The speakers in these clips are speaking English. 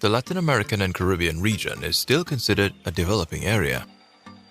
the Latin American and Caribbean region is still considered a developing area.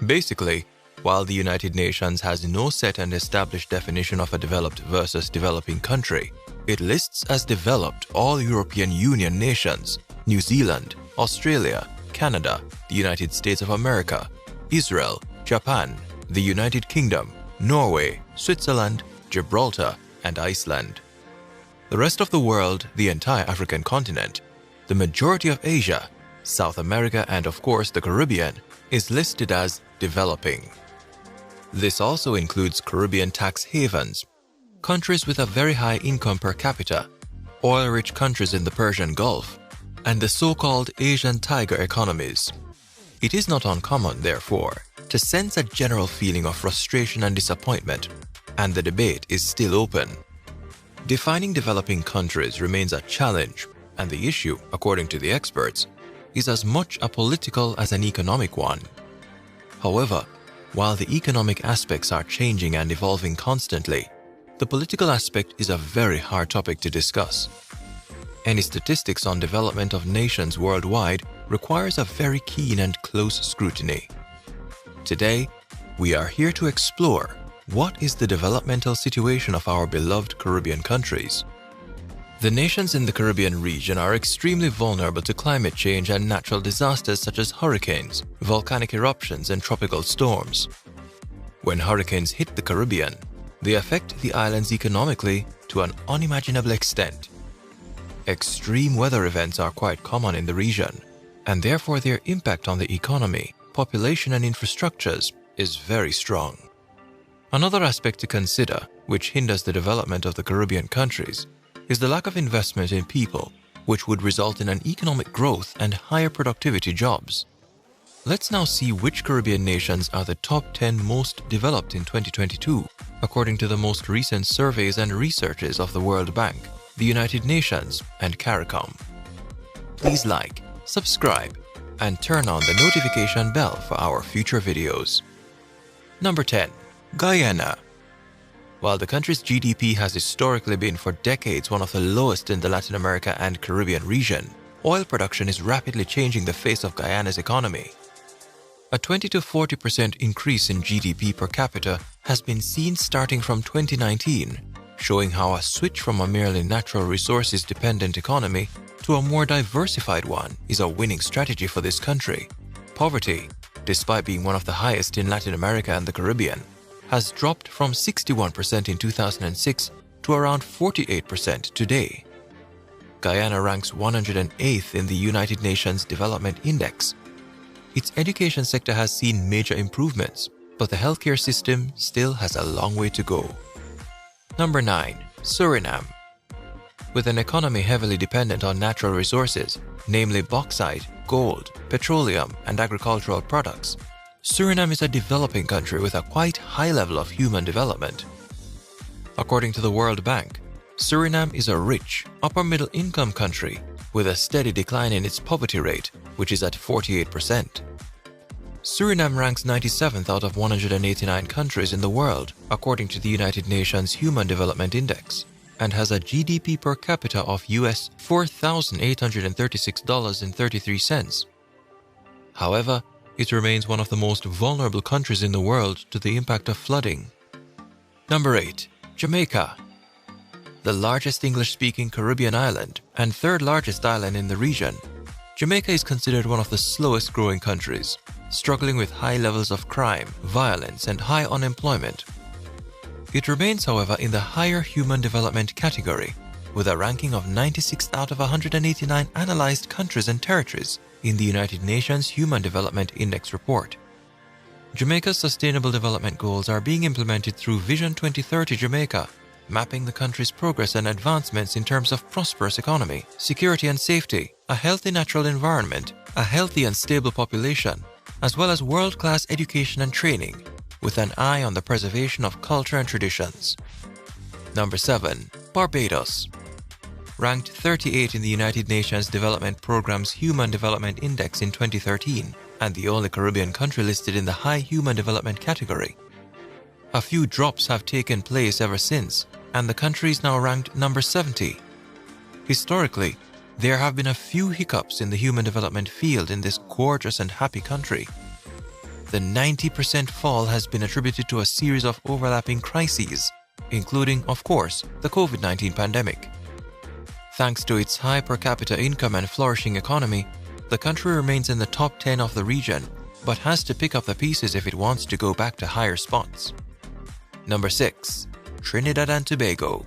Basically, while the United Nations has no set and established definition of a developed versus developing country, it lists as developed all European Union nations, New Zealand, Australia, Canada, the United States of America, Israel, Japan, the United Kingdom, Norway, Switzerland, Gibraltar, and Iceland. The rest of the world, the entire African continent, the majority of Asia, South America, and of course the Caribbean, is listed as developing. This also includes Caribbean tax havens, countries with a very high income per capita, oil-rich countries in the Persian Gulf, and the so-called Asian tiger economies. It is not uncommon, therefore, to sense a general feeling of frustration and disappointment, and the debate is still open. Defining developing countries remains a challenge, and the issue, according to the experts, is as much a political as an economic one. However, while the economic aspects are changing and evolving constantly, the political aspect is a very hard topic to discuss. Any statistics on development of nations worldwide requires a very keen and close scrutiny. Today, we are here to explore what is the developmental situation of our beloved Caribbean countries. The nations in the Caribbean region are extremely vulnerable to climate change and natural disasters such as hurricanes, volcanic eruptions, and tropical storms. When hurricanes hit the Caribbean, they affect the islands economically to an unimaginable extent. Extreme weather events are quite common in the region, and therefore their impact on the economy, population, and infrastructures is very strong. Another aspect to consider, which hinders the development of the Caribbean countries, is the lack of investment in people, which would result in an economic growth and higher productivity jobs. Let's now see which Caribbean nations are the top 10 most developed in 2022, according to the most recent surveys and researches of the World Bank, the United Nations, and CARICOM. Please like, subscribe, and turn on the notification bell for our future videos. Number 10. Guyana. While the country's GDP has historically been for decades one of the lowest in the Latin America and Caribbean region, oil production is rapidly changing the face of Guyana's economy. A 20 to 40% increase in GDP per capita has been seen starting from 2019, showing how a switch from a merely natural resources dependent economy to a more diversified one is a winning strategy for this country. Poverty, despite being one of the highest in Latin America and the Caribbean, has dropped from 61% in 2006 to around 48% today. Guyana ranks 108th in the United Nations Development Index. Its education sector has seen major improvements, but the healthcare system still has a long way to go. Number 9. Suriname. With an economy heavily dependent on natural resources, namely bauxite, gold, petroleum, and agricultural products, Suriname is a developing country with a quite high level of human development. According to the World Bank, Suriname is a rich, upper-middle income country with a steady decline in its poverty rate, which is at 48%. Suriname ranks 97th out of 189 countries in the world, according to the United Nations Human Development Index, and has a GDP per capita of US $4,836.33. However, it remains one of the most vulnerable countries in the world to the impact of flooding. Number 8. Jamaica. The largest English-speaking Caribbean island and third largest island in the region, Jamaica is considered one of the slowest growing countries, struggling with high levels of crime, violence, and high unemployment. It remains, however, in the higher human development category, with a ranking of 96th out of 189 analyzed countries and territories in the United Nations Human Development Index report. Jamaica's sustainable development goals are being implemented through Vision 2030 Jamaica, mapping the country's progress and advancements in terms of prosperous economy, security and safety, a healthy natural environment, a healthy and stable population, as well as world-class education and training, with an eye on the preservation of culture and traditions. Number 7. Barbados. Ranked 38 in the United Nations Development Programme's Human Development Index in 2013, and the only Caribbean country listed in the high human development category. A few drops have taken place ever since, and the country is now ranked number 70. Historically, There have been a few hiccups in the human development field in this gorgeous and happy country. The 90% fall has been attributed to a series of overlapping crises, including, of course, the COVID-19 pandemic. Thanks to its high per capita income and flourishing economy, the country remains in the top 10 of the region, but has to pick up the pieces if it wants to go back to higher spots. Number 6. Trinidad and Tobago.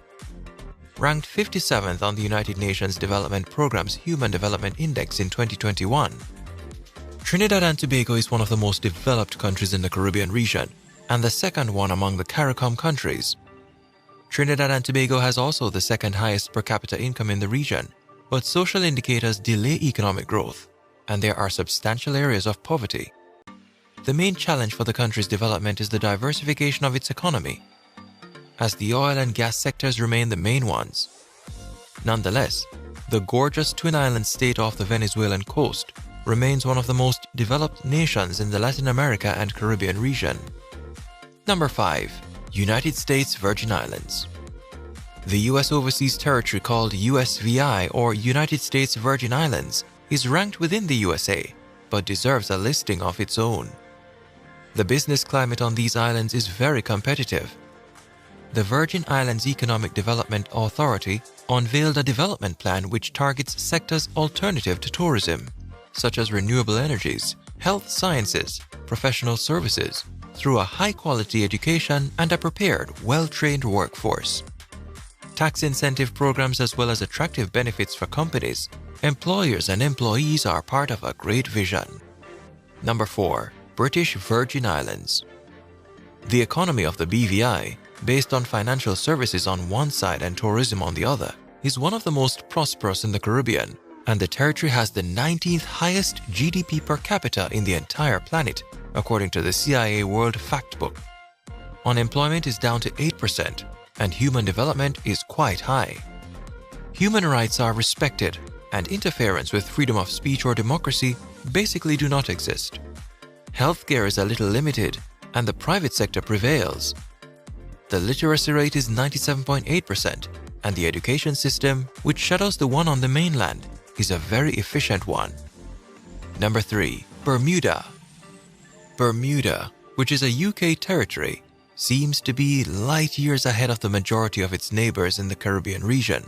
Ranked 57th on the United Nations Development Programme's Human Development Index in 2021. Trinidad and Tobago is one of the most developed countries in the Caribbean region, and the second one among the CARICOM countries. Trinidad and Tobago has also the second highest per capita income in the region, but social indicators delay economic growth, and there are substantial areas of poverty. The main challenge for the country's development is the diversification of its economy, as the oil and gas sectors remain the main ones. Nonetheless, the gorgeous Twin Islands state off the Venezuelan coast remains one of the most developed nations in the Latin America and Caribbean region. Number 5. United States Virgin Islands. The U.S. Overseas Territory called USVI or United States Virgin Islands is ranked within the USA, but deserves a listing of its own. The business climate on these islands is very competitive. The Virgin Islands Economic Development Authority unveiled a development plan which targets sectors alternative to tourism, such as renewable energies, health sciences, professional services, through a high-quality education and a prepared, well-trained workforce. Tax incentive programs as well as attractive benefits for companies, employers and employees are part of a great vision. Number 4. British Virgin Islands. The economy of the BVI, based on financial services on one side and tourism on the other, is one of the most prosperous in the Caribbean, and the territory has the 19th highest GDP per capita in the entire planet, according to the CIA World Factbook. Unemployment is down to 8%, and human development is quite high. Human rights are respected, and interference with freedom of speech or democracy basically do not exist. Healthcare is a little limited, and the private sector prevails. The literacy rate is 97.8%, and the education system, which shadows the one on the mainland, is a very efficient one. Number 3. Bermuda. Bermuda, which is a UK territory, seems to be light years ahead of the majority of its neighbors in the Caribbean region.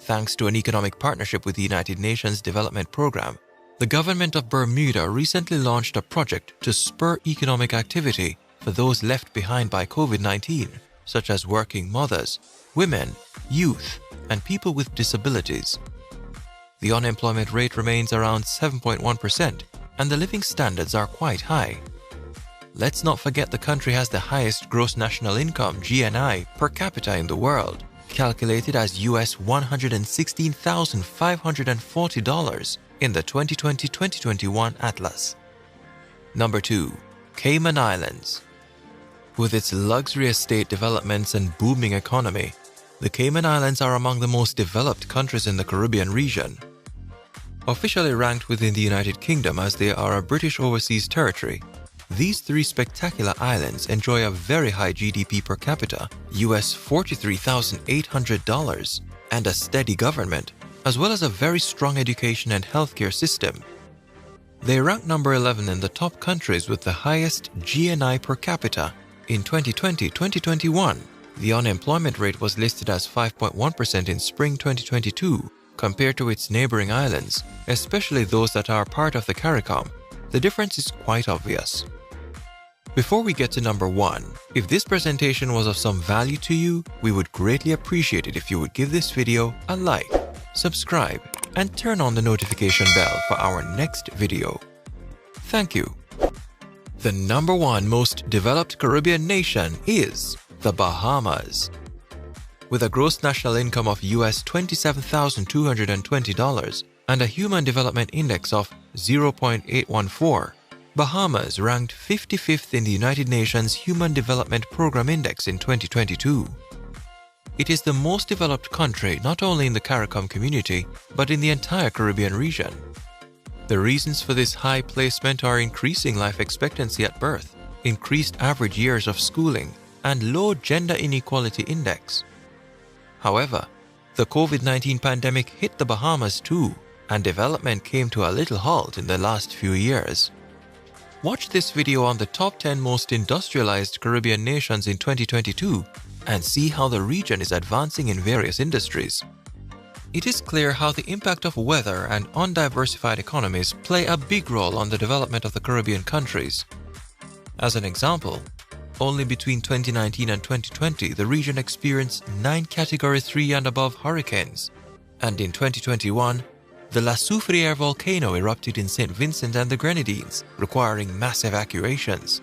Thanks to an economic partnership with the United Nations Development Programme, the government of Bermuda recently launched a project to spur economic activity for those left behind by COVID-19, such as working mothers, women, youth, and people with disabilities. The unemployment rate remains around 7.1%, and the living standards are quite high. Let's not forget the country has the highest gross national income (GNI) per capita in the world, calculated as US $116,540 in the 2020-2021 Atlas. Number 2. Cayman Islands. With its luxury estate developments and booming economy, the Cayman Islands are among the most developed countries in the Caribbean region. Officially ranked within the United Kingdom as they are a British overseas territory, these three spectacular islands enjoy a very high GDP per capita, US $43,800, and a steady government, as well as a very strong education and healthcare system. They rank number 11 in the top countries with the highest GNI per capita. In 2020-2021, the unemployment rate was listed as 5.1% in spring 2022. Compared to its neighboring islands, especially those that are part of the CARICOM, the difference is quite obvious. Before we get to number 1, if this presentation was of some value to you, we would greatly appreciate it if you would give this video a like, subscribe, and turn on the notification bell for our next video. Thank you. The number 1 most developed Caribbean nation is the Bahamas. With a gross national income of US $27,220 and a Human Development Index of 0.814, Bahamas ranked 55th in the United Nations Human Development Programme Index in 2022. It is the most developed country not only in the CARICOM community, but in the entire Caribbean region. The reasons for this high placement are increasing life expectancy at birth, increased average years of schooling, and low gender inequality index. However, The COVID-19 pandemic hit the Bahamas too, and development came to a little halt in the last few years. Watch this video on the top 10 most industrialized Caribbean nations in 2022 and see how the region is advancing in various industries. It is clear how the impact of weather and undiversified economies play a big role on the development of the Caribbean countries. As an example, only between 2019 and 2020, the region experienced 9 Category 3 and above hurricanes, and in 2021, the La Soufriere volcano erupted in St. Vincent and the Grenadines, requiring mass evacuations.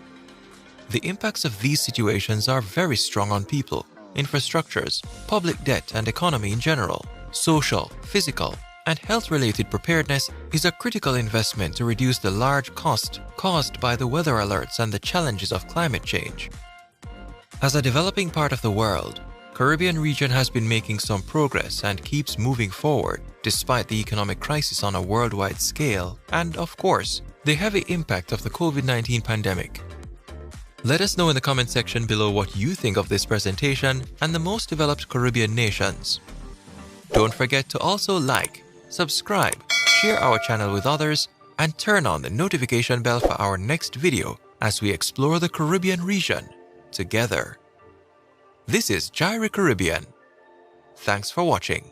The impacts of these situations are very strong on people, infrastructures, public debt and economy in general. Social, physical, and health-related preparedness is a critical investment to reduce the large cost caused by the weather alerts and the challenges of climate change. As a developing part of the world, Caribbean region has been making some progress and keeps moving forward despite the economic crisis on a worldwide scale and, of course, the heavy impact of the COVID-19 pandemic. Let us know in the comment section below what you think of this presentation and the most developed Caribbean nations. Don't forget to also like, subscribe, share our channel with others, and turn on the notification bell for our next video as we explore the Caribbean region together. This is Gyri Caribbean. Thanks for watching.